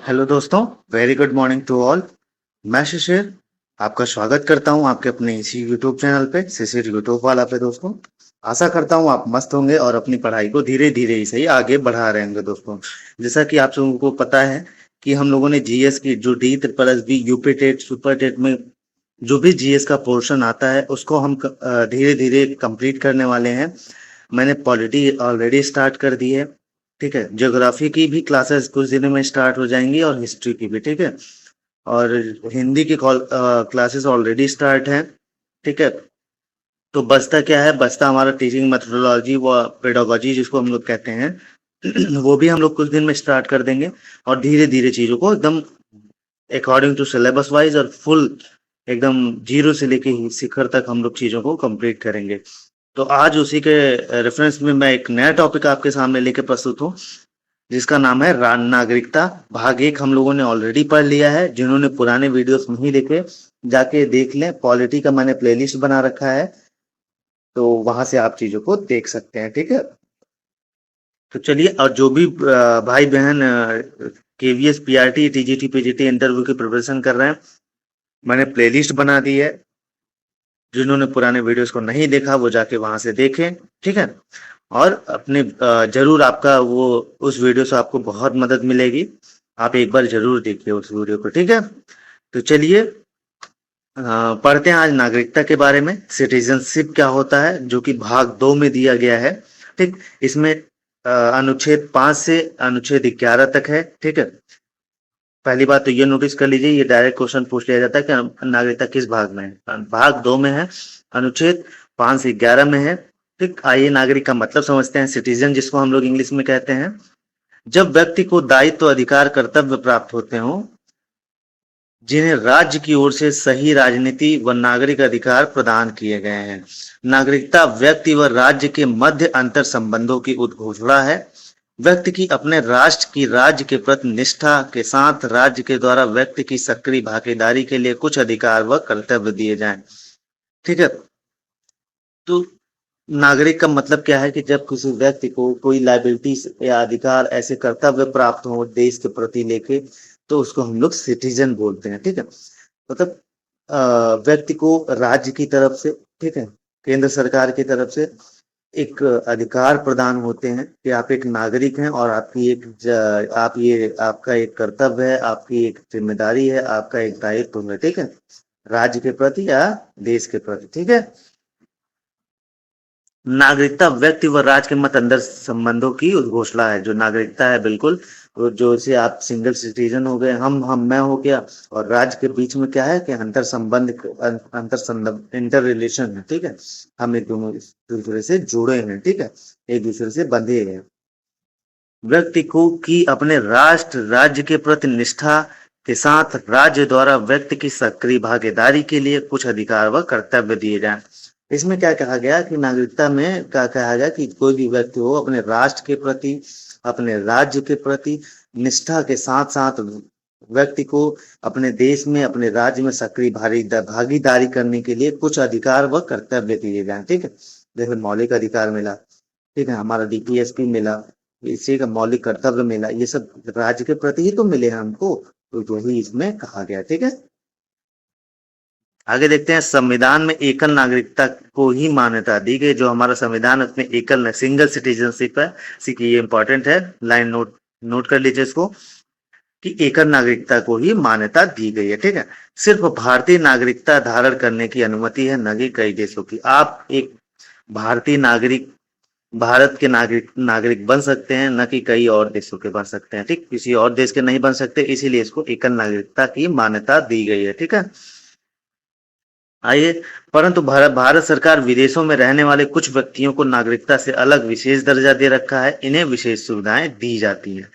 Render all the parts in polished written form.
Hello दोस्तों, very good morning to all. मैं शिशिर आपका स्वागत करता हूं आपके अपने इसी यूट्यूब चैनल पे, शिशिर यूट्यूब वाला पे। दोस्तों, आशा करता हूं आप मस्त होंगे और अपनी पढ़ाई को धीरे धीरे ही सही आगे बढ़ा रहे होंगे। दोस्तों, जैसा कि आप लोगों को पता है कि हम लोगों ने जीएस की जो D triple S B UP TET super TET में जो भी जीएस का पोर्शन आता है उसको हम धीरे धीरे कंप्लीट करने वाले हैं। मैंने पॉलिटी ऑलरेडी स्टार्ट कर दी है। ठीक है, ज्योग्राफी की भी क्लासेस कुछ दिनों में स्टार्ट हो जाएंगी और हिस्ट्री की भी। ठीक है, और हिंदी की क्लासेस ऑलरेडी स्टार्ट हैं। ठीक है, तो बचता क्या है, बचता हमारा टीचिंग मेथोडोलॉजी व पेडागोजी जिसको हम लोग कहते हैं वो भी हम लोग कुछ दिन में स्टार्ट कर देंगे। और धीरे धीरे चीजों को एकदम अकॉर्डिंग टू सिलेबस वाइज और फुल एकदम जीरो से लेके शिखर तक हम लोग चीजों को कंप्लीट करेंगे। तो आज उसी के रेफरेंस में मैं एक नया टॉपिक आपके सामने लेके प्रस्तुत हूँ, जिसका नाम है नागरिकता। भाग एक हम लोगों ने ऑलरेडी पढ़ लिया है। जिन्होंने पुराने वीडियोस नहीं देखे, जाके देख लें। पॉलिटी का मैंने प्लेलिस्ट बना रखा है, तो वहां से आप चीजों को देख सकते हैं। ठीक है, तो चलिए। और जो भी भाई बहन KVS PRT TGT PGT interview की प्रिपरेशन कर रहे हैं, मैंने प्लेलिस्ट बना दी है। जिन्होंने पुराने वीडियोस को नहीं देखा वो जाके वहां से देखें। ठीक है, और अपने जरूर आपका वो उस वीडियो से आपको बहुत मदद मिलेगी। आप एक बार जरूर देखिए उस वीडियो को। ठीक है, तो चलिए पढ़ते हैं आज नागरिकता के बारे में। सिटीजनशिप क्या होता है, जो कि भाग 2 में दिया गया है। ठीक, इसमें अनुच्छेद 5 से अनुच्छेद 11 तक है। ठीक है, पहली बात तो ये नोटिस कर लीजिए, ये डायरेक्ट क्वेश्चन पूछ लिया जाता है कि नागरिकता किस भाग में है। भाग 2 में है, अनुच्छेद 5 से 11 में है। ठीक, आइए नागरिक का मतलब समझते हैं। सिटीजन जिसको हम लोग इंग्लिश में कहते हैं, जब व्यक्ति को दायित्व अधिकार कर्तव्य प्राप्त होते हों, जिन्हें राज्य की ओर से सही राजनीति व नागरिक अधिकार प्रदान किए गए हैं। नागरिकता व्यक्ति व राज्य के मध्य अंतर संबंधों की उद्घोषणा है। व्यक्ति की अपने राष्ट्र की राज्य के प्रति निष्ठा के साथ राज्य के द्वारा व्यक्ति की सक्रिय भागीदारी के लिए कुछ अधिकार व कर्तव्य दिए जाएं। ठीक है, तो नागरिक का मतलब क्या है कि जब किसी व्यक्ति को कोई लाइबिलिटी या अधिकार, ऐसे कर्तव्य प्राप्त हो देश के प्रति लेके, तो उसको हम लोग सिटीजन बोलते हैं। ठीक है, मतलब व्यक्ति को राज्य की तरफ से, ठीक है, केंद्र सरकार की तरफ से एक अधिकार प्रदान होते हैं कि आप एक नागरिक हैं और आपकी आप ये आपका एक कर्तव्य है, आपकी एक जिम्मेदारी है, आपका एक दायित्व है। ठीक है, राज्य के प्रति या देश के प्रति। ठीक है, नागरिकता व्यक्ति व राज्य के मत अंदर संबंधों की उद्घोषणा है। जो नागरिकता है, बिल्कुल जो से आप सिंगल सिटीजन हो गए, हम मैं हो गया, और राज्य के बीच में क्या है कि अंतर संबंध, अंतर संबंध, इंटर रिलेशन है। ठीक है, हम एक दूसरे से जुड़े हैं। ठीक है, एक दूसरे से बंधे हैं। व्यक्ति को की अपने राष्ट्र राज्य के प्रति निष्ठा के साथ राज्य द्वारा व्यक्ति की सक्रिय भागीदारी के लिए कुछ अधिकार व कर्तव्य दिए जाएं। इसमें क्या कहा गया कि नागरिकता में क्या कहा गया कि कोई भी व्यक्ति हो अपने राष्ट्र के प्रति, अपने राज्य के प्रति निष्ठा के साथ साथ व्यक्ति को अपने देश में, अपने राज्य में सक्रिय भागीदारी करने के लिए कुछ अधिकार व कर्तव्य दिए जाएं। ठीक है, जैसे मौलिक अधिकार मिला, ठीक है, हमारा डीपीएसपी मिला, इसी का मौलिक कर्तव्य मिला, ये सब राज्य के प्रति ही तो मिले हैं हमको। तो वही इसमें कहा गया। ठीक है, आगे देखते हैं। संविधान में एकल नागरिकता को ही मान्यता दी गई। जो हमारा संविधान है उसमें एकल सिंगल सिटीजनशिप है। सीखिए, ये इंपॉर्टेंट है, लाइन नोट नोट कर लीजिए इसको, कि एकल नागरिकता को ही मान्यता दी गई है। ठीक है, सिर्फ भारतीय नागरिकता धारण करने की अनुमति है, न कि कई देशों की। आप एक भारतीय नागरिक, भारत के नागरिक नागरिक बन सकते हैं, न कि कई और देशों के बन सकते हैं। ठीक, किसी और देश के नहीं बन सकते, इसीलिए इसको एकल नागरिकता की मान्यता दी गई है। ठीक है, आइए। परंतु भारत सरकार विदेशों में रहने वाले कुछ व्यक्तियों को नागरिकता से अलग विशेष दर्जा दे रखा है। इन्हें विशेष सुविधाएं दी जाती हैं।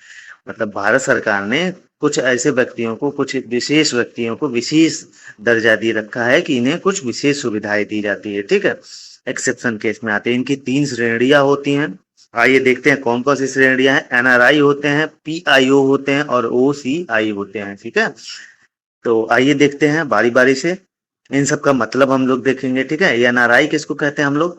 मतलब भारत सरकार ने कुछ ऐसे व्यक्तियों को, कुछ विशेष व्यक्तियों को विशेष दर्जा दे रखा है कि इन्हें कुछ विशेष सुविधाएं दी जाती है। ठीक है, एक्सेप्शन केस में आते हैं। इनकी 3 श्रेणियां होती हैं। आइए देखते हैं कौन कौन सी श्रेणियां हैं। एनआरआई होते हैं, पीआईओ होते हैं और ओसीआई होते हैं। ठीक है, तो आइए देखते हैं बारी बारी से। इन सब का मतलब हम लोग देखेंगे। ठीक है, एनआरआई किसको कहते हैं हम लोग?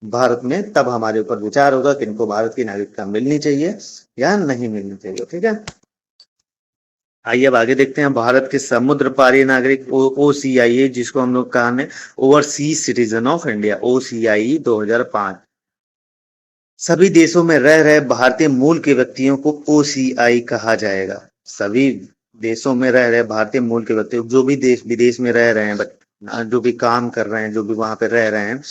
भारत में, तब हमारे ऊपर विचार होगा कि इनको भारत की नागरिकता मिलनी चाहिए या नहीं मिलनी चाहिए। ठीक है, आइए अब आगे देखते हैं। भारत के समुद्र पारी नागरिक OCIA, जिसको हम लोग कहा है overseas citizen of India, OCIE 2005, सभी देशों में रह रहे भारतीय मूल के व्यक्तियों को OCI कहा जाएगा। सभी देशों में रह रहे भारतीय मूल के व्यक्ति, जो भी देश विदेश में रह रहे हैं, जो भी काम कर रहे हैं, जो भी वहां पे रह रहे हैं,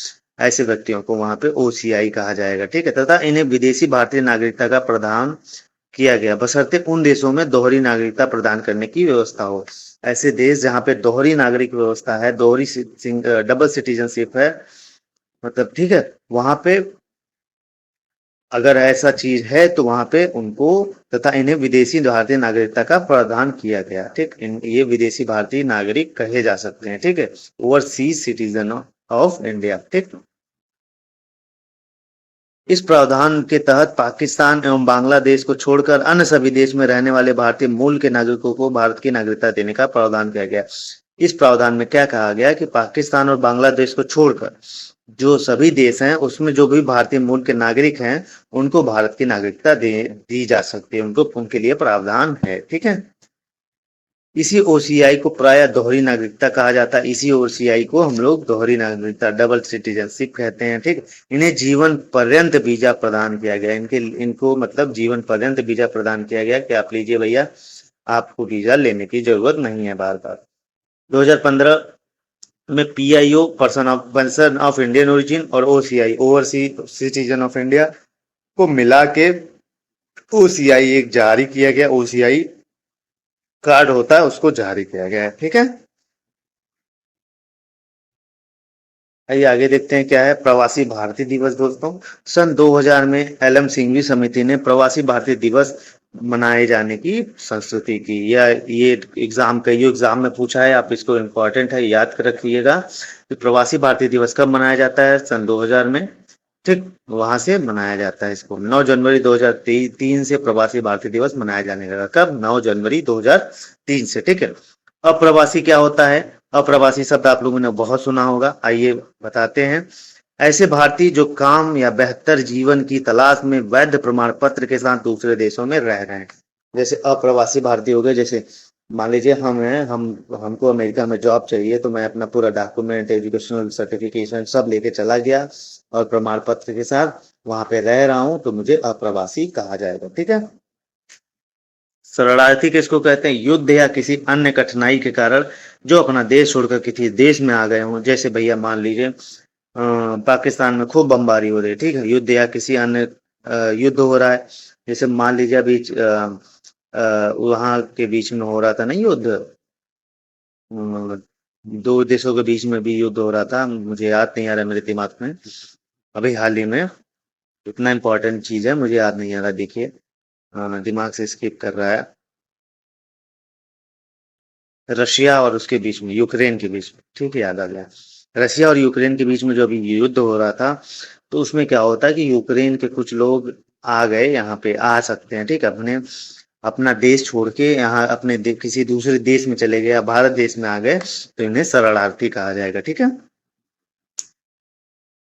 ऐसे व्यक्तियों को वहां पे OCI कहा जाएगा। ठीक है, तथा इन्हें विदेशी भारतीय नागरिकता का प्रदान किया गया, बशर्ते उन देशों में दोहरी नागरिकता प्रदान करने की व्यवस्था हो। ऐसे देश जहां पे दोहरी नागरिक व्यवस्था है, दोहरी डबल सिटीजनशिप है, मतलब ठीक है, वहां पे अगर ऐसा चीज है तो वहां पे उनको तथा इन्हें विदेशी भारतीय नागरिकता का प्रावधान किया गया। ठीक, ये विदेशी भारतीय नागरिक कहे जा सकते हैं। ठीक है, ओवरसीज सिटीजन ऑफ इंडिया। ठीक, इस प्रावधान के तहत पाकिस्तान एवं बांग्लादेश को छोड़कर अन्य सभी देश में रहने वाले भारतीय मूल के नागरिकों को भारत की नागरिकता देने का प्रावधान किया गया। इस प्रावधान में क्या कहा गया कि पाकिस्तान और बांग्लादेश को छोड़कर जो सभी देश हैं उसमें जो भी भारतीय मूल के नागरिक हैं उनको भारत की नागरिकता दी जा सकती है, उनको उनके लिए प्रावधान है। ठीक है, इसी OCI को प्राय दोहरी नागरिकता कहा जाता है। इसी OCI को हम लोग दोहरी नागरिकता, डबल सिटीजनशिप कहते हैं। ठीक, इन्हें जीवन पर्यंत वीजा प्रदान किया गया, इनको मतलब जीवन पर्यंत वीजा प्रदान किया गया कि आप लीजिए भैया, आपको वीजा लेने की जरूरत नहीं है बार बार। 2015 में PIO, person of Indian origin, और OCI, overseas citizen of India, को मिला के OCI एक जारी किया गया। OCI कार्ड होता है, उसको जारी किया गया है। ठीक है, आइए आगे देखते हैं क्या है प्रवासी भारतीय दिवस। दोस्तों, सन 2000 में LM सिंघवी समिति ने प्रवासी भारतीय दिवस मनाए जाने की संस्तुति की। या ये एग्जाम में पूछा है, आप इसको इम्पोर्टेंट है, याद कर रखिएगा कि प्रवासी भारतीय दिवस कब मनाया जाता है, सन 2000 में। ठीक, वहां से मनाया जाता है इसको। 9 जनवरी 2003 से प्रवासी भारतीय दिवस मनाया जाने लगा। कब? 9 जनवरी 2003 से। ठीक है, अप्रवासी क्या होता है? अप्रवासी शब्द आप लोगों ने बहुत सुना होगा, आइए बताते हैं। ऐसे भारतीय जो काम या बेहतर जीवन की तलाश में वैध प्रमाण पत्र के साथ दूसरे देशों में रह रहे हैं। जैसे अप्रवासी भारतीय हो गए, जैसे मान लीजिए हम हैं, हमको अमेरिका में जॉब चाहिए, तो मैं अपना पूरा डॉक्यूमेंट, एजुकेशनल सर्टिफिकेशन सब लेके चला गया और प्रमाण पत्र के साथ वहां पे रह रहा हूं, तो मुझे अप्रवासी कहा जाएगा। ठीक है, शरणार्थी किसको कहते हैं? युद्ध या किसी अन्य कठिनाई के कारण जो अपना देश छोड़कर किसी देश में आ गए हों। जैसे भैया मान लीजिए पाकिस्तान में खूब बमबारी हो रही है, ठीक है, युद्ध या किसी अन्य युद्ध हो रहा है। जैसे मान लीजिए अभी वहां के बीच में हो रहा था ना युद्ध, दो देशों के बीच में भी युद्ध हो रहा था, मुझे याद नहीं आ रहा मेरे दिमाग में अभी हाल ही में। इतना इम्पोर्टेंट चीज है, मुझे याद नहीं आ रहा, देखिए दिमाग से स्किप कर रहा है। रशिया और उसके बीच में, यूक्रेन के बीच में, ठीक है, याद आ गया। रशिया और यूक्रेन के बीच में जो अभी युद्ध हो रहा था, तो उसमें क्या होता है कि यूक्रेन के कुछ लोग आ गए, यहाँ पे आ सकते हैं, ठीक है, अपना देश छोड़ के यहाँ अपने किसी दूसरे देश में चले गए या भारत देश में आ गए, तो इन्हें शरणार्थी कहा जाएगा। ठीक है,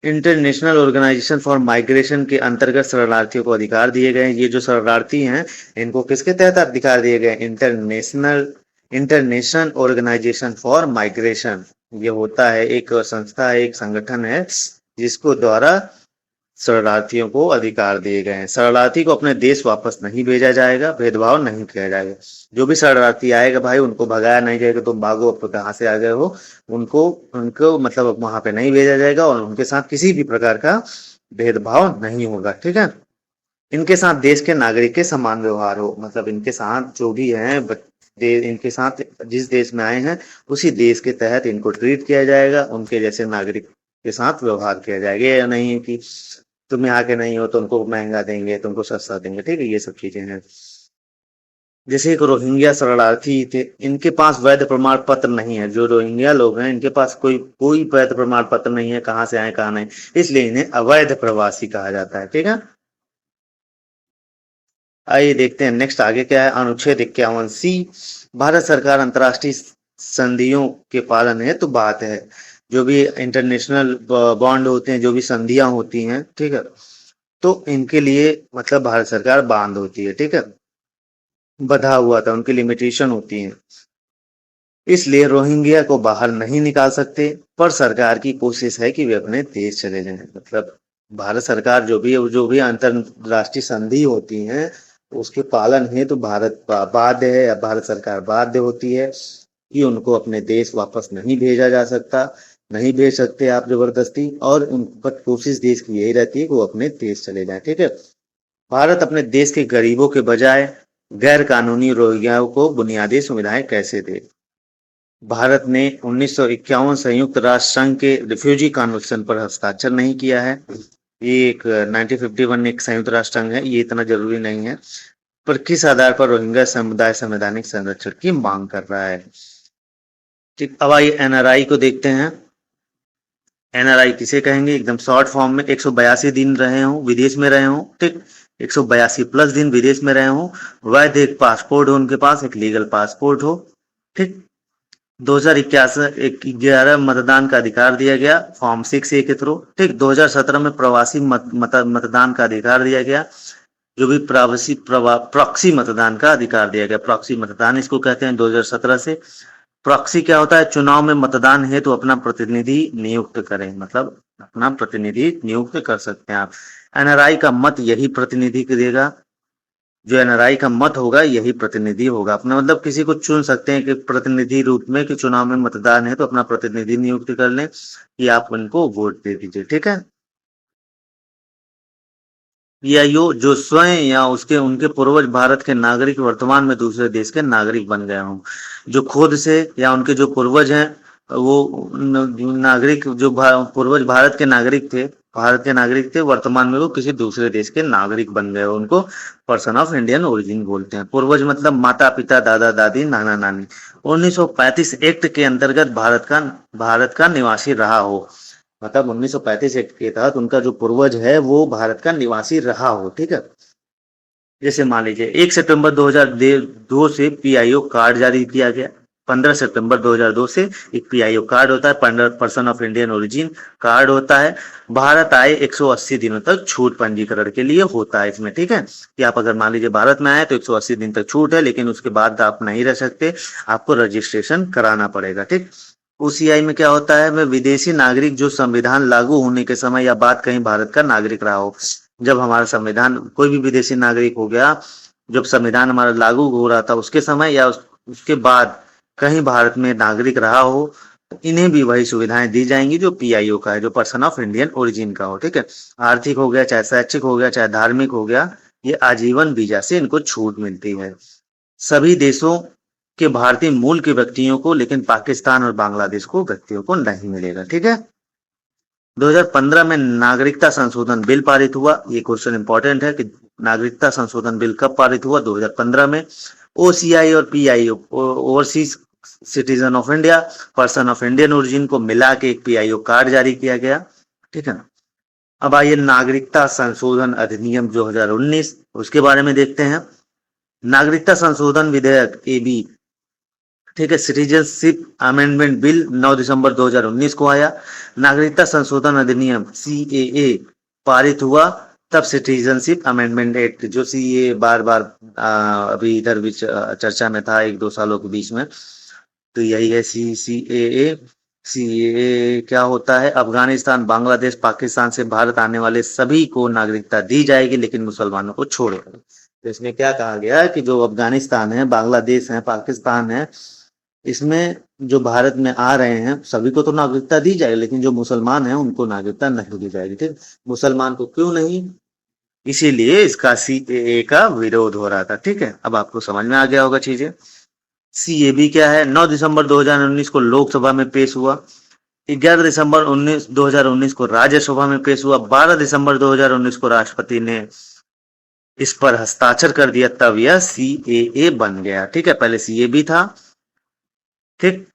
इंटरनेशनल ऑर्गेनाइजेशन फॉर माइग्रेशन के अंतर्गत शरणार्थियों को अधिकार दिए गए। ये जो शरणार्थी हैं, इनको किसके तहत अधिकार दिए गए? International organization for migration. ये होता है एक संस्था है, एक संगठन है, जिसको द्वारा शरणार्थियों को अधिकार दिए गए हैं। शरणार्थी को अपने देश वापस नहीं भेजा जाएगा, भेदभाव नहीं किया जाएगा। जो भी शरणार्थी आएगा भाई, उनको भगाया नहीं जाएगा, तुम भागो, अब तो कहाँ से आ गए हो, उनको उनको मतलब वहां पे नहीं भेजा जाएगा और उनके साथ किसी भी प्रकार का भेदभाव नहीं होगा। ठीक है, इनके साथ देश के नागरिक के समान व्यवहार हो, मतलब इनके साथ जो भी है इनके साथ जिस देश में आए हैं उसी देश के तहत इनको ट्रीट किया जाएगा, उनके जैसे नागरिक के साथ व्यवहार किया जाएगा। या नहीं है कि तुम यहाँ के नहीं हो तो उनको महंगा देंगे, तुमको सस्ता देंगे, ठीक है, ये सब चीजें हैं। जैसे एक रोहिंग्या शरणार्थी थे, इनके पास वैध प्रमाण पत्र नहीं है। जो रोहिंग्या लोग हैं, इनके पास कोई कोई वैध प्रमाण पत्र नहीं है, कहाँ से आए कहाँ नहीं, इसलिए इन्हें अवैध प्रवासी कहा जाता है। ठीक है, आइए देखते हैं नेक्स्ट आगे क्या है। अनुच्छेद 51C, भारत सरकार अंतर्राष्ट्रीय संधियों के पालन हेतु बात है। जो भी इंटरनेशनल बॉन्ड होते हैं, जो भी संधियां होती हैं, ठीक है, तो इनके लिए मतलब भारत सरकार बांध होती है, ठीक है, बंधा हुआ था, उनकी लिमिटेशन होती है। इसलिए रोहिंग्या को बाहर नहीं निकाल सकते, पर सरकार की कोशिश है कि वे अपने देश चले जाएं। मतलब भारत सरकार जो भी अंतरराष्ट्रीय संधि होती हैं, उसके पालन हेतु भारत बाध्य है, या भारत सरकार बाध्य होती है कि उनको अपने देश वापस नहीं भेजा जा सकता, नहीं भेज सकते आप जबरदस्ती, और उन पर कोशिश देश की यही रहती है कि वो अपने देश चले जाएं, ठीक है। भारत अपने देश के गरीबों के बजाय गैर कानूनी रोहिंग्याओं को बुनियादी सुविधाएं कैसे दे। भारत ने 1951 संयुक्त राष्ट्र संघ के रिफ्यूजी कन्वेंशन पर हस्ताक्षर नहीं किया है। ये एक 1951 एक संयुक्त राष्ट्र संघ है, ये इतना जरूरी नहीं है। पर किस आधार पर रोहिंग्या समुदाय संवैधानिक संरक्षण की मांग कर रहा है। ठीक, अब आइए एनआरआई को देखते हैं। एनआरआई किसे कहेंगे, एकदम शॉर्ट फॉर्म में 182 दिन रहे हों, विदेश में रहे हों, ठीक, 182 प्लस दिन विदेश में रहे हों, वैध एक पासपोर्ट हो उनके पास, एक लीगल पासपोर्ट हो, ठीक। 2011 मतदान का अधिकार दिया गया फॉर्म 6A के थ्रू, ठीक। 2017 में प्रवासी मतदान का अधिकार दिया गया, जो भी प्रॉक्सी मतदान का अधिकार दिया गया, प्रॉक्सी मतदान इसको कहते हैं 2017 से। प्रॉक्सी क्या होता है, चुनाव में मतदान हेतु तो अपना प्रतिनिधि नियुक्त करें, मतलब अपना प्रतिनिधि नियुक्त कर सकते हैं आप। एनआरआई का मत यही प्रतिनिधि देगा, जो एनआरआई का मत होगा यही प्रतिनिधि होगा अपना, मतलब किसी को चुन सकते हैं कि प्रतिनिधि रूप में, कि चुनाव में मतदान है तो अपना प्रतिनिधि नियुक्त कर लें, कि आप उनको वोट दे दीजिए, ठीक है। पीआईओ जो स्वयं या उसके उनके पूर्वज भारत के नागरिक वर्तमान में दूसरे देश के नागरिक बन गए हों, जो खुद से या उनके जो पूर्वज हैं वो नागरिक, जो पूर्वज भारत के नागरिक थे, वर्तमान में वो किसी दूसरे देश के नागरिक बन गए, उनको पर्सन ऑफ इंडियन ओरिजिन बोलते हैं। पूर्वज मतलब माता पिता, दादा दादी, नाना नानी। 1935 एक्ट के अंतर्गत भारत का निवासी रहा हो, मतलब 1935 एक्ट के तहत उनका जो पूर्वज है वो भारत का निवासी रहा हो, ठीक है। जैसे मान लीजिए 1 सितंबर 2002 से पीआईओ कार्ड जारी किया गया। 15 सितंबर 2002 से एक पीआईओ कार्ड होता है, person of Indian origin card होता है। भारत आए 180 दिनों तक छूट पंजीकरण के लिए होता है इसमें, ठीक है, कि आप अगर मान लीजिए भारत में आए तो 180 दिन तक छूट है, लेकिन उसके बाद आप नहीं रह सकते, आपको रजिस्ट्रेशन कराना पड़ेगा, ठीक। ओसीआई में क्या होता है, मैं विदेशी नागरिक जो संविधान लागू होने के समय या बाद कहीं भारत का नागरिक रहा हो। जब हमारा संविधान, कोई भी विदेशी नागरिक हो गया, जब संविधान हमारा लागू हो रहा था उसके समय या उसके बाद कहीं भारत में नागरिक रहा हो, तो इन्हें भी वही सुविधाएं दी जाएंगी जो पीआईओ का है, जो पर्सन ऑफ इंडियन ओरिजिन का हो, ठीक है। आर्थिक हो गया, चाहे शैक्षिक हो गया, चाहे धार्मिक हो गया, ये आजीवन वीजा से इनको छूट मिलती है। सभी देशों के भारतीय मूल के व्यक्तियों को, लेकिन पाकिस्तान और बांग्लादेश को व्यक्तियों को नहीं मिलेगा, ठीक है। 2015 में नागरिकता संशोधन बिल पारित हुआ। ये क्वेश्चन इंपॉर्टेंट है कि नागरिकता संशोधन बिल कब पारित हुआ, 2015 में। ओसीआई और PIO, overseas citizen of India, person of Indian origin को मिला के एक पीआईओ कार्ड जारी किया गया, ठीक है। अब आइए नागरिकता संशोधन अधिनियम 2019, उसके बारे में देखते हैं। नागरिकता संशोधन विधेयक एबी, ठीक है, सिटीजनशिप अमेंडमेंट बिल 9 दिसंबर 2019 को आया। नागरिकता संशोधन अधिनियम सीएए पारित हुआ, तब सिटीजनशिप अमेंडमेंट एक्ट, जो सीए बार बार अभी इधर भी चर्चा में था 1-2 सालों के बीच में, तो यही है सीएए। सीएए क्या होता है, अफगानिस्तान, बांग्लादेश, पाकिस्तान से भारत आने वाले सभी को नागरिकता दी जाएगी, लेकिन मुसलमानों को छोड़कर। तो इसमें क्या कहा गया है कि जो अफगानिस्तान है, बांग्लादेश है, पाकिस्तान है, इसमें जो भारत में आ रहे हैं सभी को तो नागरिकता दी जाएगी, लेकिन जो मुसलमान हैं उनको नागरिकता नहीं दी जाएगी, ठीक। मुसलमान को क्यों नहीं, इसीलिए इसका सीएए का विरोध हो रहा था, ठीक है। अब आपको समझ में आ गया होगा चीजें। सीएबी क्या है, 9 दिसंबर 2019 को लोकसभा में पेश हुआ। 11 दिसंबर 2019 को राज्यसभा में पेश हुआ। 12 दिसंबर 2019 को राष्ट्रपति ने इस पर हस्ताक्षर कर दिया, तब यह सीएए बन गया, ठीक है। पहले सीएबी था, ठीक,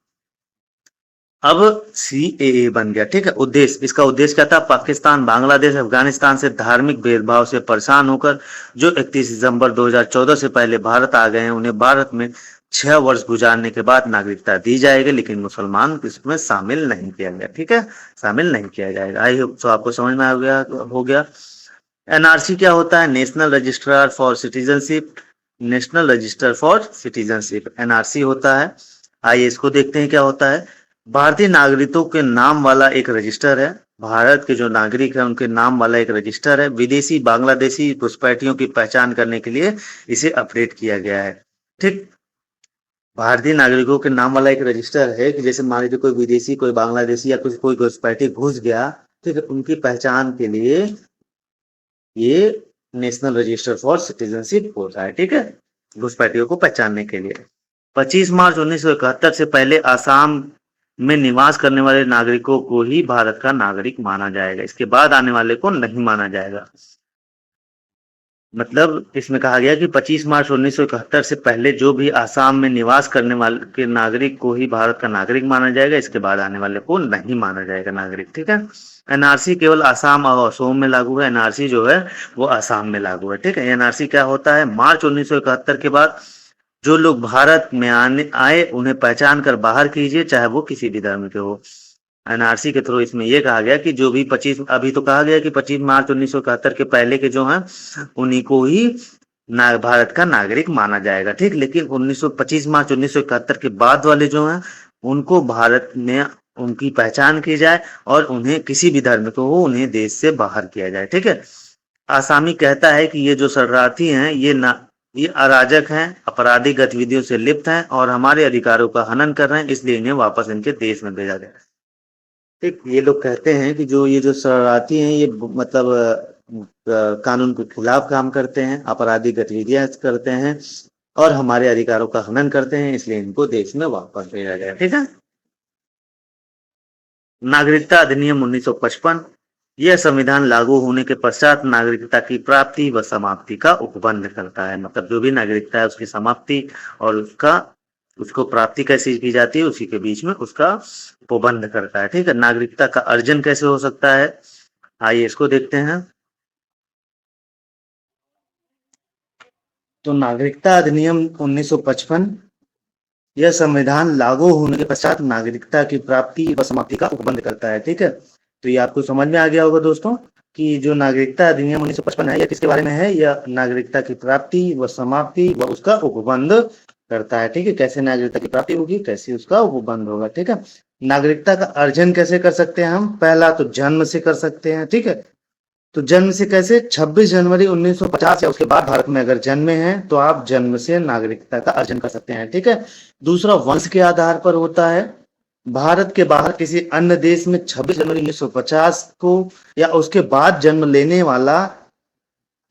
अब सीएए बन गया, ठीक है। उद्देश्य, इसका उद्देश्य क्या था, पाकिस्तान, बांग्लादेश, अफगानिस्तान से धार्मिक भेदभाव से परेशान होकर जो 31 दिसंबर 2014 से पहले भारत आ गए हैं, उन्हें भारत में 6 वर्ष गुजारने के बाद नागरिकता दी जाएगी, लेकिन मुसलमान इसमें शामिल नहीं किया गया। ठीक है, शामिल नहीं किया जाएगा। आई होप तो आपको समझ में आ गया हो गया। एनआरसी क्या होता है? National registrar for citizenship. National register for citizenship NRC होता है। आइए इसको देखते हैं क्या होता है। भारतीय नागरिकों के नाम वाला एक रजिस्टर है। भारत के जो नागरिक है उनके नाम वाला एक रजिस्टर है। विदेशी बांग्लादेशी घुसपैठियों की पहचान करने के लिए इसे अपडेट किया गया है। ठीक, भारतीय नागरिकों के नाम वाला एक रजिस्टर है कि जैसे मान लीजिए कोई विदेशी, कोई बांग्लादेशी या कुछ कोई घुसपैठी घुस गया, ठीक है, उनकी पहचान के लिए ये नेशनल रजिस्टर फॉर सिटीजनशिप होता है। ठीक है, घुसपैठियों को पहचानने के लिए। 25 मार्च 1971 से पहले आसाम में निवास करने वाले नागरिकों को ही भारत का नागरिक माना जाएगा। इसके बाद आने वाले को नहीं माना जाएगा। मतलब इसमें कहा गया कि 25 मार्च 1971 से पहले जो भी आसाम में निवास करने वाले के नागरिक को ही भारत का नागरिक माना जाएगा। इसके बाद आने वाले को नहीं माना जाएगा नागरिक। ठीक है, एनआरसी केवल आसाम और असम में लागू है। एनआरसी जो है वो आसाम में लागू है। ठीक है, एनआरसी क्या होता है? मार्च 1971 के बाद जो लोग भारत में आए उन्हें पहचान कर बाहर कीजिए, चाहे वो किसी भी धर्म के हो। एनआरसी के थ्रू इसमें यह कहा गया कि जो भी 25, अभी तो कहा गया कि 25 मार्च 1971 के पहले के जो हैं उन्हीं को ही भारत का नागरिक माना जाएगा। ठीक, लेकिन 25 मार्च 1971 के बाद वाले जो हैं उनको भारत में उनकी पहचान की जाए और उन्हें किसी भी धर्म को हो उन्हें देश से बाहर किया जाए। ठीक है, आसामी कहता है कि ये जो शरणार्थी हैं ये अराजक हैं, आपराधिक गतिविधियों से लिप्त हैं और हमारे अधिकारों का हनन कर रहे हैं, इसलिए इन्हें वापस इनके देश में भेजा जाए। ठीक, ये लोग कहते हैं कि ये जो शरणार्थी हैं ये मतलब कानून के खिलाफ काम करते हैं, आपराधिक गतिविधियां करते हैं और हमारे अधिकारों का हनन करते हैं, इसलिए इनको देश में वापस भेजा जाए। ठीक है, नागरिकता अधिनियम 1955 यह संविधान लागू होने के पश्चात नागरिकता की प्राप्ति व समाप्ति का उपबंध करता है। मतलब जो भी नागरिकता है उसकी समाप्ति और उसको प्राप्ति कैसे की जाती है उसी के बीच में उसका उपबंध करता है। ठीक है, नागरिकता का अर्जन कैसे हो सकता है? आइए इसको देखते हैं। तो नागरिकता अधिनियम 1955 यह संविधान लागू होने के पश्चात नागरिकता की प्राप्ति व समाप्ति का उपबंध करता है। ठीक है, तो ये आपको समझ में आ गया होगा दोस्तों कि जो नागरिकता अधिनियम 1955 है यह किसके बारे में है? यह नागरिकता की प्राप्ति व समाप्ति व उसका उपबंध करता है। ठीक है, कैसे नागरिकता की प्राप्ति होगी, कैसे उसका उपबंध होगा। ठीक है, नागरिकता का अर्जन कैसे कर सकते हैं हम? पहला तो जन्म से कर सकते हैं। ठीक है, तो जन्म से कैसे? 26 जनवरी 1950 या उसके बाद भारत में अगर जन्मे हैं तो आप जन्म से नागरिकता का अर्जन कर सकते हैं। ठीक है, दूसरा वंश के आधार पर होता है। भारत के बाहर किसी अन्य देश में 26 जनवरी 1950 को या उसके बाद जन्म लेने वाला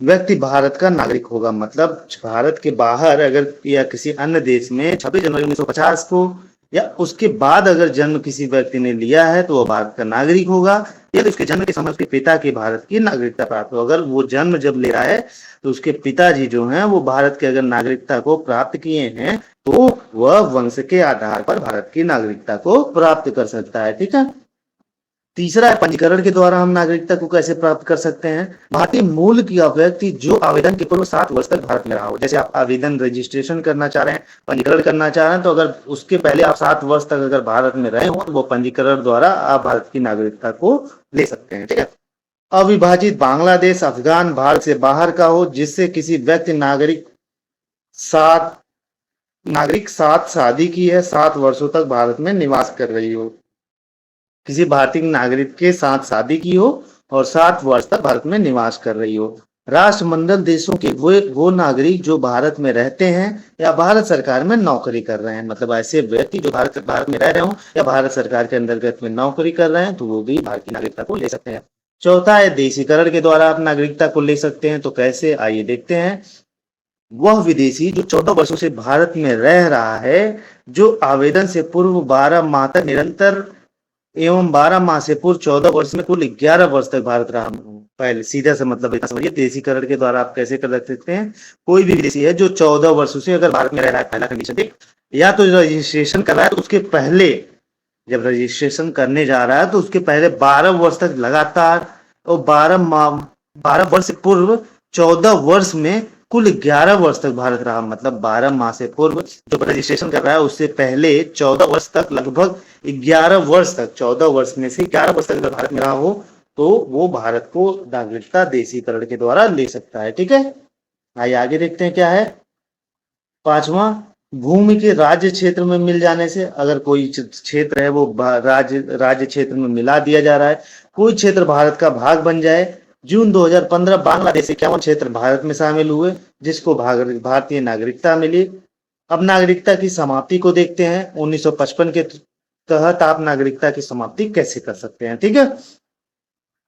व्यक्ति भारत का नागरिक होगा। मतलब भारत के बाहर अगर या किसी अन्य देश में 26 जनवरी 1950 को या उसके बाद अगर जन्म किसी व्यक्ति ने लिया है तो वह भारत का नागरिक होगा, या उसके जन्म के समय उसके पिता की भारत की नागरिकता प्राप्त हो। अगर वो जन्म जब ले रहा है तो उसके पिताजी जो हैं वो भारत के अगर नागरिकता को प्राप्त किए हैं तो वह वंश के आधार पर भारत की नागरिकता को प्राप्त कर सकता है। ठीक है, तीसरा है पंजीकरण के द्वारा हम नागरिकता को कैसे प्राप्त कर सकते हैं? भारतीय मूल की व्यक्ति जो आवेदन के पूर्व 7 वर्ष तक भारत में रहा हो। जैसे आप आवेदन रजिस्ट्रेशन करना चाह रहे हैं, पंजीकरण करना चाह रहे हैं, तो अगर उसके पहले आप 7 वर्ष तक अगर भारत में रहे हो तो वो पंजीकरण द्वारा आप भारत की नागरिकता को ले सकते हैं। ठीक है, अविभाजित बांग्लादेश, अफगान भारत से बाहर का हो जिससे किसी व्यक्ति नागरिक साथ शादी की है, 7 वर्षों तक भारत में निवास कर रही हो। किसी भारतीय नागरिक के साथ शादी की हो और 7 वर्ष तक भारत में निवास कर रही हो। राष्ट्रमंडल देशों के वो नागरिक जो भारत में रहते हैं या भारत सरकार में नौकरी कर रहे हैं। मतलब ऐसे व्यक्ति जो भारत में रह रहे हो या भारत सरकार के अंतर्गत में नौकरी कर रहे हैं तो वो भी भारत की नागरिकता को ले सकते हैं। चौथा है देशीकरण के द्वारा आप नागरिकता को ले सकते हैं। तो कैसे, आइए देखते हैं। वह विदेशी जो 14 वर्षों से भारत में रह रहा है, जो आवेदन से पूर्व 12 माह तक निरंतर एवं 12 माह से पूर्व 14 वर्ष में कुल 11 वर्ष तक भारत रहा। पहले सीधा से मतलब इतना समझिए, देशीकरण के द्वारा आप कैसे कर सकते हैं? कोई भी विदेशी है जो 14 वर्षों से अगर भारत में रह रहा है, पहला कंडीशन देख, या तो रजिस्ट्रेशन कर रहा है तो उसके पहले जब रजिस्ट्रेशन करने जा रहा है तो उसके पहले 12 वर्ष तक लगातार और 12 वर्ष से पूर्व 14 वर्ष में कुल 11 वर्ष तक भारत रहा, मतलब 12 माह से पूर्व जो रजिस्ट्रेशन कर रहा है उससे पहले 14 वर्ष तक, लगभग 11 वर्ष तक, 14 वर्ष में से 11 वर्ष तक अगर भारत में रहा हो तो वो भारत को नागरिकता देशीकरण के द्वारा ले सकता है। ठीक है, आइए आगे देखते हैं क्या है। पांचवा, भूमि के राज्य क्षेत्र में मिल जाने से, अगर कोई क्षेत्र है वो राज्य क्षेत्र में मिला दिया जा रहा है, कोई क्षेत्र भारत का भाग बन जाए। जून 2015 बांग्लादेश 51 क्षेत्र भारत में शामिल हुए जिसको भारतीय नागरिकता मिली। अब नागरिकता की समाप्ति को देखते हैं। 1955 के तहत आप नागरिकता की समाप्ति कैसे कर सकते हैं। ठीक है,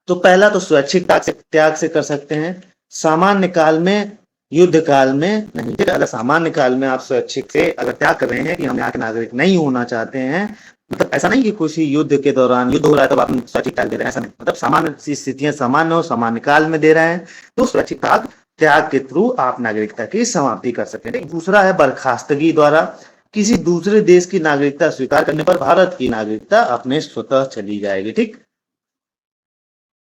तो पहला तो स्वैच्छिक त्याग से कर सकते हैं। सामान्य काल में, युद्ध काल में नहीं। ठीक है, अगर सामान्य काल में आप स्वैच्छिक से अगर त्याग कर रहे हैं कि हम यहाँ के नागरिक नहीं होना चाहते हैं, मतलब ऐसा नहीं कि किसी युद्ध के दौरान युद्ध हो रहा है तब आप स्वैच्छिक त्याग दे रहे हैं, ऐसा नहीं, मतलब सामान्य स्थितियां सामान्य हो, सामान्य काल में दे रहे हैं तो स्वैच्छिक त्याग के थ्रू आप नागरिकता की समाप्ति कर सकते हैं। दूसरा है बर्खास्तगी द्वारा। किसी दूसरे देश की नागरिकता स्वीकार करने पर भारत की नागरिकता अपने स्वतः चली जाएगी। ठीक।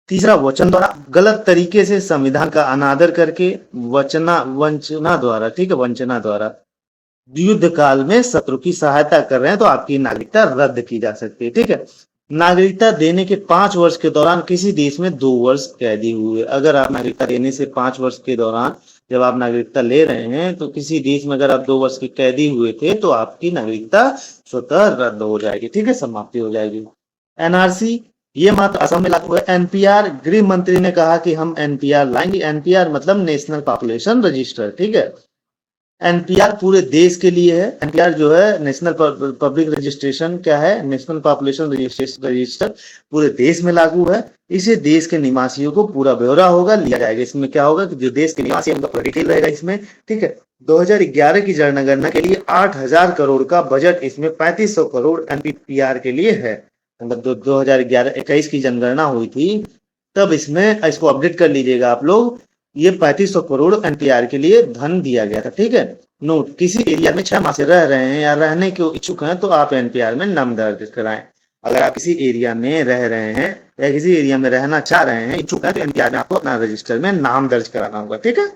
तीसरा, वचन द्वारा। गलत तरीके से संविधान का अनादर करके वंचना द्वारा, ठीक है, वंचना द्वारा युद्ध काल में शत्रु की सहायता कर रहे हैं तो आपकी नागरिकता रद्द की जा सकती है। ठीक है, नागरिकता देने के 5 वर्ष के दौरान किसी देश में 2 वर्ष कैदी हुए, अगर आप नागरिकता देने से 5 वर्ष के दौरान जब आप नागरिकता ले रहे हैं तो किसी देश में अगर आप 2 वर्ष के कैदी हुए थे तो आपकी नागरिकता स्वतः रद्द हो जाएगी। ठीक है, समाप्ति हो जाएगी। एनआरसी, ये मात्र असम में लागू है। एनपीआर, गृह मंत्री ने कहा कि हम एनपीआर लाएंगे। एनपीआर मतलब नेशनल पॉपुलेशन रजिस्टर। ठीक है, एनपीआर पूरे देश के लिए है। एनपीआर जो है नेशनल पब्लिक रजिस्ट्रेशन, क्या है, नेशनल पॉपुलेशन रजिस्टर पूरे देश में लागू है। इसे देश के निवासियों को पूरा ब्यौरा होगा लिया जाएगा। इसमें क्या होगा कि जो देश के निवासी उनका पूरा डिटेल रहेगा इसमें। ठीक है, 2011 की जनगणना के लिए 8,000 करोड़ का बजट, इसमें 3500 करोड़ एनपीआर के लिए है। मतलब 2011-21 की जनगणना हुई थी तब इसमें, इसको अपडेट कर लीजिएगा आप लोग, ये 3500 करोड़ एनपीआर के लिए धन दिया गया था। ठीक है, नोट, किसी एरिया में 6 माह से रह रहे हैं या रहने के इच्छुक हैं तो आप एनपीआर में नाम दर्ज कराएं। अगर आप किसी एरिया में रह रहे हैं या किसी एरिया में रहना चाह रहे हैं, इच्छुक हैं, तो एनपीआर में आपको अपना रजिस्टर में नाम दर्ज कराना होगा। ठीक है,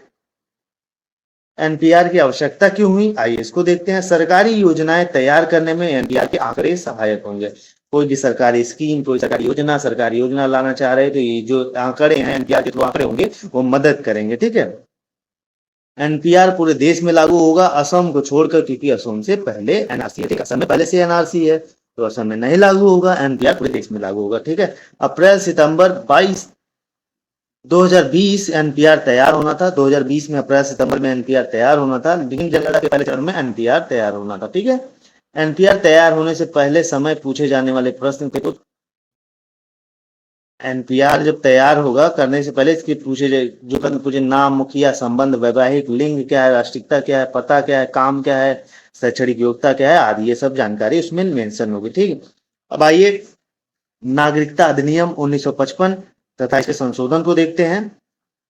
एनपीआर की आवश्यकता क्यों हुई, आइए इसको देखते हैं। सरकारी योजनाएं तैयार करने में एनपीआर के आंकड़े सहायक होंगे। कोई भी सरकारी स्कीम, कोई सरकारी योजना लाना चाह रहे हैं तो ये जो आंकड़े हैं, एनपीआर के जो आंकड़े होंगे वो मदद करेंगे। ठीक है, एनपीआर पूरे देश में लागू होगा, असम को छोड़कर, क्योंकि असम से पहले एनआरसी है। ठीक है, असम में पहले से एनआरसी है तो असम में नहीं लागू होगा, एनपीआर पूरे देश में लागू होगा। ठीक है, अप्रैल सितंबर 2020 एनपीआर तैयार होना था। 2020 में अप्रैल सितंबर में एनपीआर तैयार होना था, लेकिन जनगणना के पहले चरण में एनपीआर तैयार होना था। ठीक है, एनपीआर तैयार होने से पहले समय पूछे जाने वाले प्रश्न के, तो एनपीआर जब तैयार होगा करने से पहले इसके जो प्रश्न पूछे, नाम, मुखिया, संबंध, वैवाहिक, लिंग क्या है, राष्ट्रीयता क्या है, पता क्या है, काम क्या है, शैक्षणिक योग्यता क्या है आदि, ये सब जानकारी उसमें मेंशन होगी। ठीक है, अब आइए नागरिकता अधिनियम 1955 तथा इसके संशोधन को देखते हैं।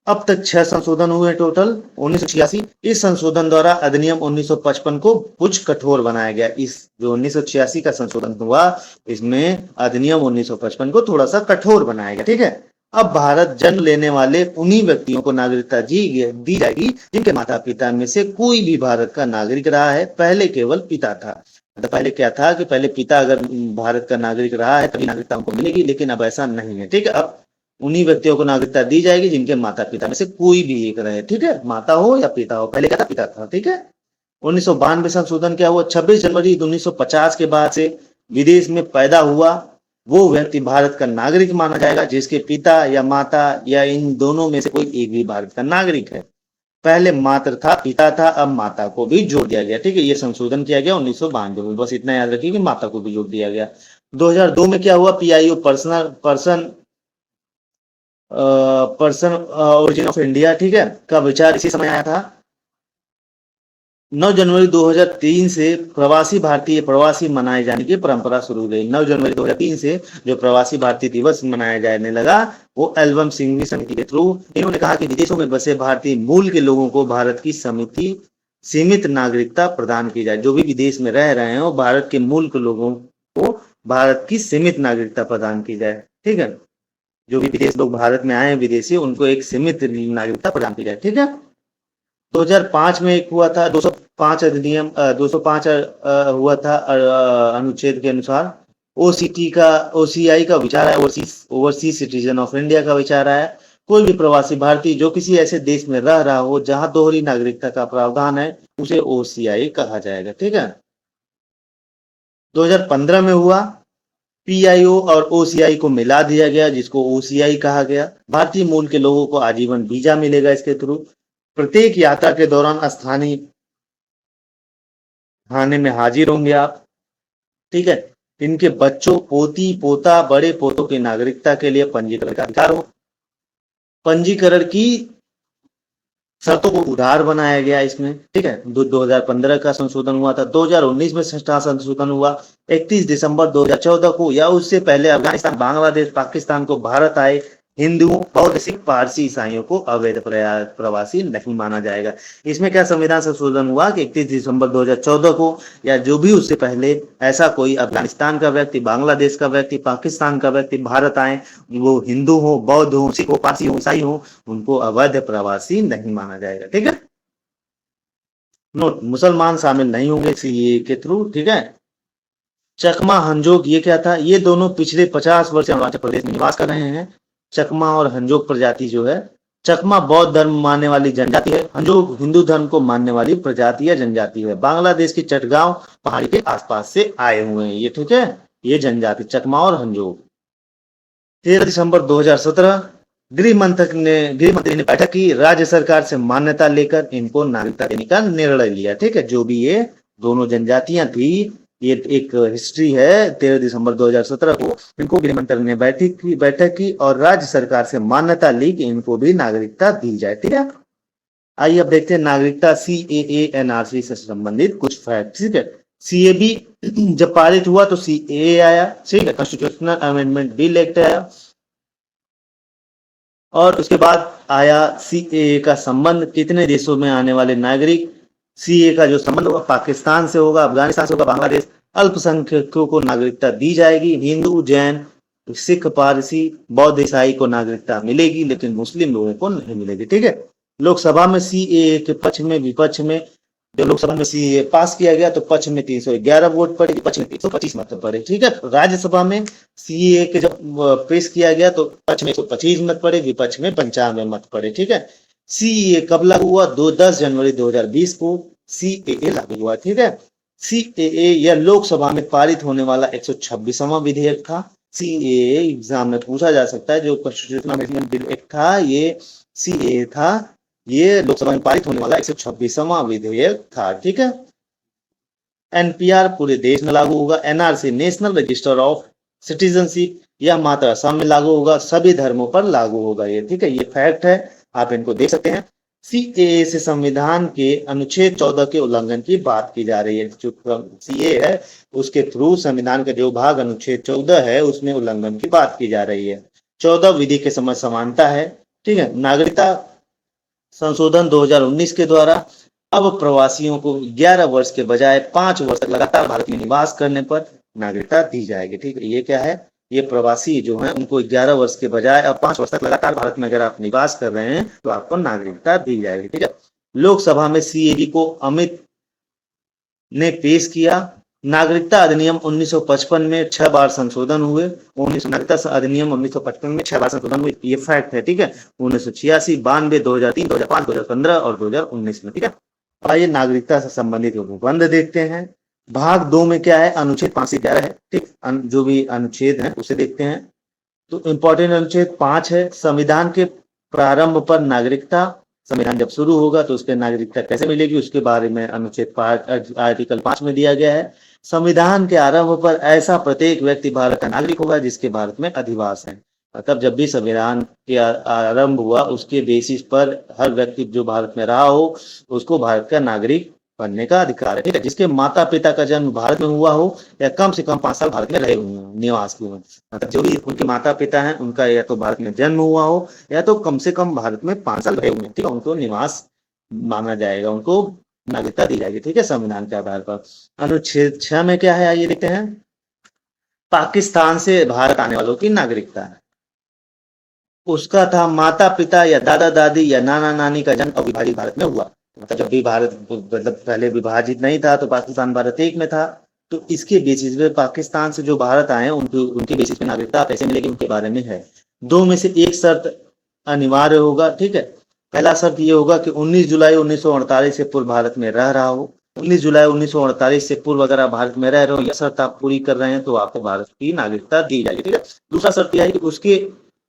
अब तक 6 संशोधन हुए टोटल। 1986, इस संशोधन द्वारा अधिनियम 1955 को कुछ कठोर बनाया गया। इस जो 1986 का संशोधन हुआ इसमें अधिनियम 1955 को थोड़ा सा कठोर बनाया गया। ठीक है, अब भारत जन्म लेने वाले उन्हीं व्यक्तियों को नागरिकता दी जाएगी जिनके माता पिता में से कोई भी भारत का नागरिक रहा है। पहले केवल पिता था, मतलब पहले क्या था कि पहले पिता अगर भारत का नागरिक रहा है तभी नागरिकता उनको मिलेगी, लेकिन अब ऐसा नहीं है। ठीक है, अब उन्हीं व्यक्तियों को नागरिकता दी जाएगी जिनके माता पिता में से कोई भी एक रहे। ठीक है, माता हो या पिता हो, पहले क्या था, पिता था। ठीक है, 1992 संशोधन क्या हुआ, 26 जनवरी 1950 के बाद से विदेश में पैदा हुआ वो व्यक्ति भारत का नागरिक माना जाएगा जिसके पिता या माता या इन दोनों में से कोई एक भी भारत का नागरिक है। पहले मात्र था, पिता था, अब माता को भी जोड़ दिया गया। ठीक है, ये संशोधन किया गया 1992 में, बस इतना याद रखिए कि माता को भी जोड़ दिया गया। 2002 में क्या हुआ, PIO person origin of India, ठीक है, का विचार इसी समय आया था। 9 जनवरी 2003 से प्रवासी मनाए जाने की परंपरा शुरू हो गई। 9 जनवरी 2003 से जो प्रवासी भारतीय दिवस मनाया जाने लगा वो एल्बम सिंघवी समिति के थ्रू। इन्होंने कहा कि विदेशों में बसे भारतीय मूल के लोगों को भारत की सीमित नागरिकता प्रदान की जाए। जो भी विदेश में रह रहे हैं वो भारत के मूल के लोगों को भारत की सीमित नागरिकता प्रदान की जाए। ठीक है, जो भी विदेश लोग भारत में आए हैं विदेशी, उनको एक सीमित नागरिकता प्रदान की जाए। ठीक है, 2005 में एक हुआ था 205 अधिनियम 205 हुआ था अनुच्छेद के अनुसार ओसीटी का ओसीआई का विचार है, ओवरसीज सिटीजन ऑफ इंडिया का विचार है। कोई भी प्रवासी भारतीय जो किसी ऐसे देश में रह रहा हो जहां दोहरी नागरिकता का प्रावधान है उसे ओसीआई कहा जाएगा। ठीक है। 2015 में हुआ पीआईओ और ओसीआई को मिला दिया गया जिसको ओसीआई कहा गया। भारतीय मूल के लोगों को आजीवन वीजा मिलेगा इसके थ्रू। प्रत्येक यात्रा के दौरान स्थानीय थाने में हाजिर होंगे आप। ठीक है। इनके बच्चों, पोती पोता, बड़े पोतों की नागरिकता के लिए पंजीकरण का अधिकार हो। पंजीकरण की शर्तों को उदार बनाया गया इसमें। ठीक है। 2015 का संशोधन हुआ था। 2019 में छठा संशोधन हुआ। 31 दिसंबर 2014 को या उससे पहले अफगानिस्तान, बांग्लादेश, पाकिस्तान को भारत आए हिंदुओं, बौद्ध, सिख, पारसी, ईसाइयों को अवैध प्रवासी नहीं माना जाएगा। इसमें क्या संविधान संशोधन हुआ कि 31 दिसंबर 2014 को या जो भी उससे पहले ऐसा कोई अफगानिस्तान का व्यक्ति, बांग्लादेश का व्यक्ति, पाकिस्तान का व्यक्ति भारत आए, वो हिंदू हो, बौद्ध हो, सिख हो, पारसी हो, ईसाई हो, उनको अवैध प्रवासी नहीं माना जाएगा। ठीक है। नोट, मुसलमान शामिल नहीं होंगे सीएए के थ्रू। ठीक है। चकमा, हंजोक, ये क्या था? ये दोनों पिछले 50 वर्ष से अरुणाचल प्रदेश में निवास कर रहे हैं। चकमा और हंजोक प्रजाति जो है, चकमा बौद्ध धर्म मानने वाली जनजाति है, हंजोक हिंदू धर्म को मानने वाली प्रजाति या जनजाति है। बांग्लादेश की चटगांव पहाड़ी के आसपास से आए हुए हैं ये। ठीक है। ये जनजाति चकमा और हंजोक। 13 दिसंबर 2017 गृह मंत्री ने बैठक की, राज्य सरकार से मान्यता लेकर इनको नागरिकता देने का निर्णय लिया। ठीक है। जो भी ये दोनों जनजातियां थी, ये एक हिस्ट्री है। 13 दिसंबर 2017 को इनको गृह मंत्री ने बैठक की और राज्य सरकार से मान्यता ली कि इनको भी नागरिकता दी जाए। ठीक है। आइए अब देखते हैं नागरिकता सीएए एनआरसी से संबंधित कुछ फैक्ट। ठीक है। सीएबी जब पारित हुआ तो सीएए आया। ठीक है। कॉन्स्टिट्यूशनल अमेंडमेंट बिल एक्ट आया और उसके बाद आया सीएए का संबंध। कितने देशों में आने वाले नागरिक, सीए का जो संबंध होगा पाकिस्तान से होगा, अफगानिस्तान से होगा, बांग्लादेश। अल्पसंख्यकों को नागरिकता दी जाएगी। हिंदू, जैन, सिख, पारसी, बौद्ध, ईसाई को नागरिकता मिलेगी लेकिन मुस्लिम लोगों को नहीं मिलेगी। ठीक है। लोकसभा में सीएए के पक्ष में, विपक्ष में, जब लोकसभा में सीएए पास किया गया तो पक्ष में 311 वोट पड़े, विपक्ष में 325 मत पड़े। ठीक है। राज्यसभा में सीएए के जब पेश किया गया तो पक्ष में 125 मत पड़े, विपक्ष में 95 मत पड़े। ठीक है। सीएए कब लागू हुआ? 10 जनवरी 2020 को सीएए लागू हुआ। ठीक है। सीएए यह लोकसभा में पारित होने वाला 126वां विधेयक था। सीएए एग्जाम में पूछा जा सकता है। जो कॉन्स्टिट्यूशनल अमेंडमेंट बिल एक्ट था ये सीएए था। ये लोकसभा में पारित होने वाला 126वां विधेयक था। ठीक है। एनपीआर पूरे देश में लागू होगा। NRC national register of citizenship यह मात्र असम में लागू होगा। सभी धर्मों पर लागू होगा ये। ठीक है। ये फैक्ट है, आप इनको देख सकते हैं। सीएए से संविधान के अनुच्छेद 14 के उल्लंघन की बात की जा रही है। जो सीए है उसके थ्रू संविधान का जो भाग अनुच्छेद 14 है उसमें उल्लंघन की बात की जा रही है। 14 विधि के समझ समानता है। ठीक है। नागरिकता संशोधन 2019 के द्वारा अब प्रवासियों को 11 वर्ष के बजाय 5 वर्ष तक लगातार भारत में निवास करने पर नागरिकता दी जाएगी। ठीक है। ये क्या है? ये प्रवासी जो हैं उनको 11 वर्ष के बजाय अब 5 वर्ष तक लगातार भारत में अगर आप निवास कर रहे हैं तो आपको नागरिकता दी जाएगी। ठीक है। लोकसभा में सीएबी को अमित ने पेश किया। नागरिकता अधिनियम 1955 में 6 बार संशोधन हुए। नागरिकता अधिनियम 1955 में 6 बार संशोधन हुए, ये फैक्ट है। ठीक है। 1986, 92, 2003, 2005, 2015 और 2019 में। ठीक है। आइए नागरिकता से संबंधित निबंध देखते हैं। भाग 2 में क्या है? अनुच्छेद 5 से 11 है। ठीक। जो भी अनुच्छेद है उसे देखते हैं। तो इंपॉर्टेंट अनुच्छेद 5 है, संविधान के प्रारंभ पर नागरिकता। संविधान जब शुरू होगा तो उसके नागरिकता कैसे मिलेगी उसके बारे में अनुच्छेद 5 आर्टिकल 5 में दिया गया है। संविधान के आरंभ पर ऐसा प्रत्येक व्यक्ति भारत का नागरिक होगा जिसके भारत में अधिवास है। मतलब जब भी संविधान के आरंभ हुआ उसके बेसिस पर हर व्यक्ति जो भारत में रहा हो उसको भारत का नागरिक बनने का अधिकार है। ठीक है। जिसके माता पिता का जन्म भारत में हुआ हो या कम से कम 5 साल भारत में रहे हुए हो, निवास किए हो। मतलब जो भी उनके माता पिता हैं उनका या तो भारत में जन्म हुआ हो या तो कम से कम भारत में 5 साल रहे हुए। ठीक है। उनको निवास माना जाएगा, उनको नागरिकता दी जाएगी। ठीक है। संविधान के आधार पर। अनुच्छेद 6 में क्या है आइए देखते हैं। पाकिस्तान से भारत आने वालों की नागरिकता है। उसका था माता पिता या दादा दादी या नाना नानी का जन्म अविभाजित भारत में हुआ मतलब जब भी भारत मतलब पहले विभाजित नहीं था तो पाकिस्तान भारत एक में था, तो इसके बेसिस पे पाकिस्तान से जो भारत आए हैं उनकी उनके बेसिस पे नागरिकता कैसे मिलेगी उनके बारे में है। दो में से एक शर्त अनिवार्य होगा, ठीक है। पहला शर्त ये होगा कि 19 जुलाई 1948 से पूर्व भारत में रह रहा हो। 19 जुलाई 1948 से पूर्व अगर आप भारत में रह रहे हो, यह शर्त आप पूरी कर रहे हैं तो आपको भारत की नागरिकता दी जाएगी, ठीक है। दूसरा शर्त यह है कि उसके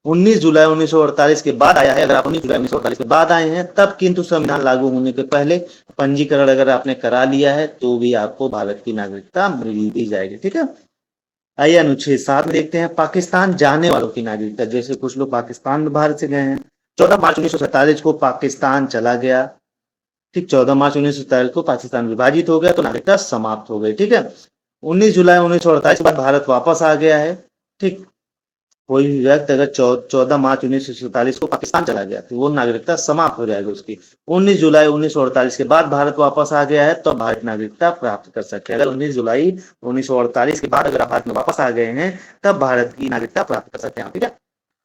19 जुलाई 1948 के बाद आया है, अगर आप 19 जुलाई 1948 के बाद आए हैं तब, किंतु संविधान लागू होने के पहले पंजीकरण अगर आपने करा लिया है तो भी आपको भारत की नागरिकता मिल दी जाएगी, ठीक है। आइए अनुच्छेद 7 में देखते हैं पाकिस्तान जाने वालों की नागरिकता। जैसे कुछ लोग पाकिस्तान में भारत से गए हैं, 14 मार्च 1947 को पाकिस्तान चला गया, ठीक। 14 मार्च 1947 को पाकिस्तान विभाजित हो गया तो नागरिकता समाप्त हो गई, ठीक है। 19 जुलाई 1948 के बाद भारत वापस आ गया है, ठीक। कोई भी व्यक्ति अगर 14 मार्च 1947 को पाकिस्तान चला गया तो वो नागरिकता समाप्त हो जाएगी उसकी। 19 जुलाई 1948 के बाद भारत वापस आ गया है तो भारत नागरिकता प्राप्त कर सकते हैं। अगर 19 जुलाई 1948 के बाद अगर आप भारत में वापस आ गए हैं तब भारत की नागरिकता प्राप्त कर सकते हैं, ठीक है।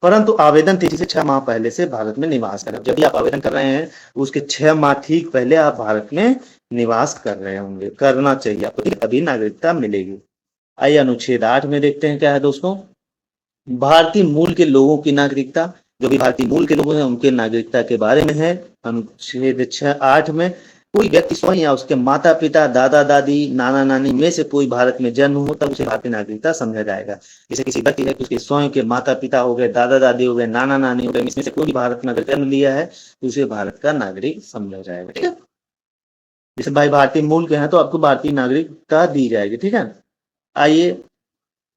परंतु आवेदन तिथि से 6 माह पहले से भारत में निवास करें। जब भी आप आवेदन कर रहे हैं उसके 6 माह ठीक पहले आप भारत में निवास कर रहे होंगे, करना चाहिए आपको, तभी नागरिकता मिलेगी। आइए अनुच्छेद 8 में देखते हैं क्या है दोस्तों। भारतीय मूल के लोगों की नागरिकता, जो भी भारतीय मूल के लोग हैं उनके नागरिकता के बारे में है। अनुच्छेद 6(8) में कोई व्यक्ति स्वयं या उसके माता पिता, दादा दादी, नाना नानी में से कोई भारत में जन्म हो तब उसे भारतीय नागरिकता समझा जाएगा। जैसे किसी व्यक्ति है कि उसके स्वयं के माता पिता हो गए, दादा दादी हो गए, नाना नानी हो गए, इसमें से कोई भी भारत में अगर जन्म लिया है तो उसे भारत का नागरिक समझा जाएगा, ठीक है। जैसे भाई भारतीय मूल के हैं तो आपको भारतीय नागरिकता दी जाएगी, ठीक है। आइए,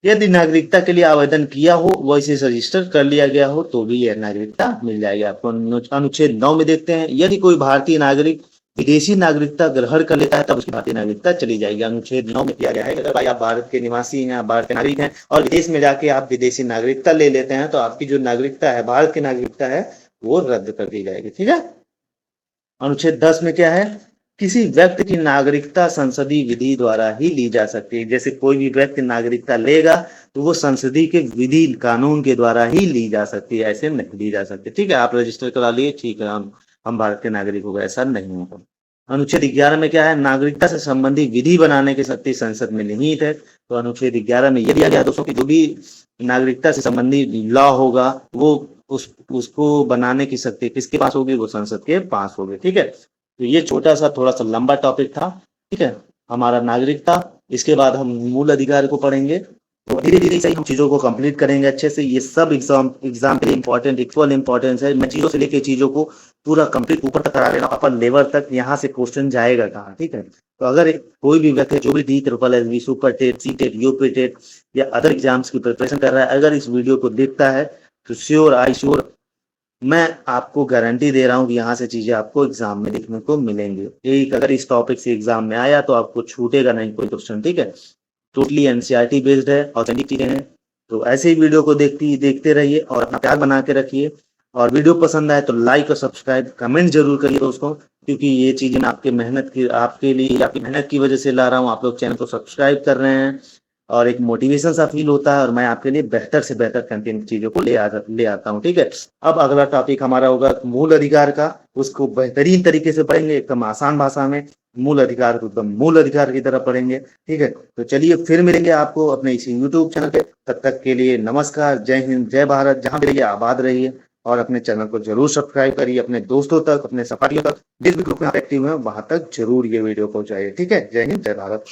यदि नागरिकता के लिए आवेदन किया हो, वो इसे रजिस्टर कर लिया गया हो तो भी यह नागरिकता मिल जाएगी आपको। अनुच्छेद 9 में देखते हैं, यदि कोई भारतीय नागरिक विदेशी नागरिकता ग्रहण कर लेता है तब उसकी भारतीय नागरिकता चली जाएगी। अनुच्छेद 9 में किया गया है अगर भाई आप भारत के निवासी हैं, आप भारत के नागरिक हैं और विदेश में जाके आप विदेशी नागरिकता ले लेते हैं तो आपकी जो नागरिकता है, भारत की नागरिकता है, वो रद्द कर दी जाएगी, ठीक है। अनुच्छेद 10 में क्या है, किसी व्यक्ति की नागरिकता संसदीय विधि द्वारा ही ली जा सकती है। जैसे कोई भी व्यक्ति नागरिकता लेगा तो वो संसदीय के विधि कानून के द्वारा ही ली जा सकती है, ऐसे नहीं ली जा सकती, ठीक है। आप रजिस्टर करा लिए, ठीक है, हम भारत के नागरिक हो गए, ऐसा नहीं होगा। अनुच्छेद 11 में क्या है, नागरिकता से संबंधित विधि बनाने की शक्ति संसद में निहित है। तो अनुच्छेद 11 में यह दिया गया दोस्तों कि जो भी नागरिकता से संबंधित लॉ होगा वो उसको बनाने की शक्ति किसके पास होगी, वो संसद के पास होगी, ठीक है। तो ये छोटा सा थोड़ा सा लंबा टॉपिक था, ठीक है, हमारा नागरिकता। इसके बाद हम मूल अधिकार को पढ़ेंगे, तो धीरे धीरे से हम चीजों को कंप्लीट करेंगे अच्छे से। ये सब एग्जाम के लिए इंपॉर्टेंट, इक्वल इंपॉर्टेंस है। मैं चीजों से लेके चीजों को पूरा कंप्लीट ऊपर तक करा लेना, अपर लेवल तक, यहाँ से क्वेश्चन जाएगा कहाँ, ठीक है। तो अगर कोई भी व्यक्ति जो भी D triple S B, super TET, C TET, UP TET या अदर एग्जाम्स की प्रिपरेशन कर रहा है, अगर इस वीडियो को देखता है तो श्योर आई श्योर मैं आपको गारंटी दे रहा हूँ कि यहाँ से चीजें आपको एग्जाम में देखने को मिलेंगी। एक अगर इस टॉपिक से एग्जाम में आया तो आपको छूटेगा नहीं कोई क्वेश्चन, ठीक है। टोटली एनसीईआरटी बेस्ड है, ऑथेंटिक चीजें हैं। तो ऐसे ही वीडियो को देखते रहिए और अपना प्यार बना के रखिए। और वीडियो पसंद आए तो लाइक और सब्सक्राइब कमेंट जरूर करिए दोस्तों, क्योंकि ये चीजें मैं आपके मेहनत की, आपके लिए आपकी मेहनत की वजह से ला रहा हूँ। आप लोग चैनल को सब्सक्राइब कर रहे हैं और एक मोटिवेशन सा फील होता है और मैं आपके लिए बेहतर से बेहतर कंटेंट चीजों को ले आता हूँ, ठीक है। अब अगला टॉपिक हमारा होगा मूल अधिकार का। उसको बेहतरीन तरीके से पढ़ेंगे, एकदम आसान भाषा में मूल अधिकार को एकदम मूल अधिकार की तरह पढ़ेंगे, ठीक है। तो चलिए फिर मिलेंगे आपको अपने इसी यूट्यूब चैनल पे। तब तक के लिए नमस्कार, जय हिंद, जय भारत। जहां भी रहिए आबाद रहिए और अपने चैनल को जरूर सब्सक्राइब करिए। अपने दोस्तों तक, अपने सफारियों तक, जिस भी ग्रुप में आप एक्टिव हैं वहां तक जरूर ये वीडियो पहुंचाइए, ठीक है। जय हिंद, जय भारत।